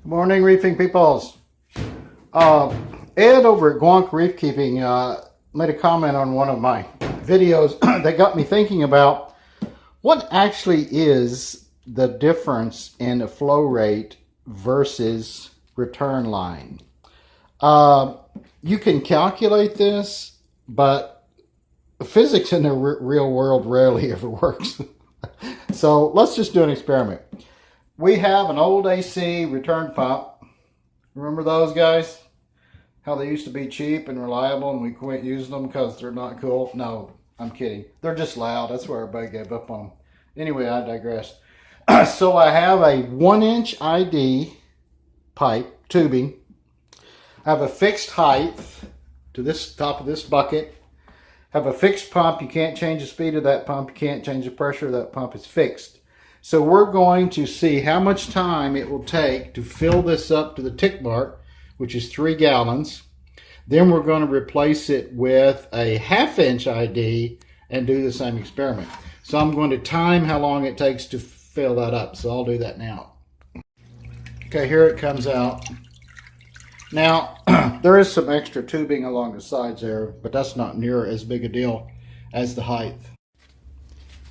Good morning, reefing peoples. Ed over at Guanc Reef Keeping made a comment on one of my videos that got me thinking about what actually is the difference in a flow rate versus return line. You can calculate this, but physics in the real world rarely ever works. So let's just do an experiment. We have an old AC return pump. Remember those guys? How they used to be cheap and reliable and we quit using them because they're not cool? No, I'm kidding. They're just loud. That's where everybody gave up on them. Anyway, I digress. So I have a 1-inch ID pipe, tubing. I have a fixed height to this top of this bucket. I have a fixed pump. You can't change the speed of that pump. You can't change the pressure of that pump. It's fixed. So we're going to see how much time it will take to fill this up to the tick mark, which is 3 gallons. Then we're going to replace it with a 1/2-inch ID and do the same experiment. So I'm going to time how long it takes to fill that up. So I'll do that now. Okay, here it comes out. Now, there is some extra tubing along the sides there, but that's not near as big a deal as the height.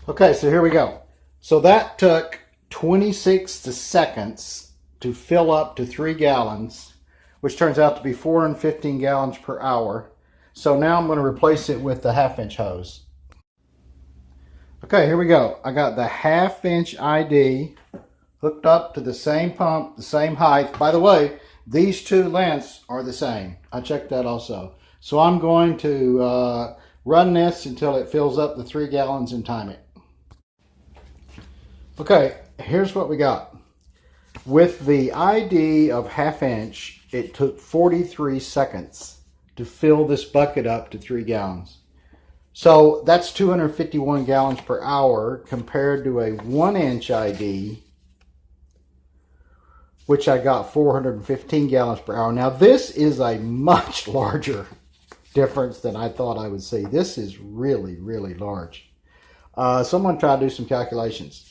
Okay, so here we go. So that took 26 seconds to fill up to 3 gallons, which turns out to be 415 gallons per hour. So now I'm going to replace it with the 1/2-inch hose. Okay, here we go. I got the 1/2-inch ID hooked up to the same pump, the same height. By the way, these two lengths are the same. I checked that also. So I'm going to run this until it fills up the 3 gallons and time it. Okay, here's what we got. With the ID of 1/2-inch, it took 43 seconds to fill this bucket up to 3 gallons. So that's 251 gallons per hour compared to a 1-inch ID, which I got 415 gallons per hour. Now this is a much larger difference than I thought I would see. This is really, really large. So I'm going to try to do some calculations.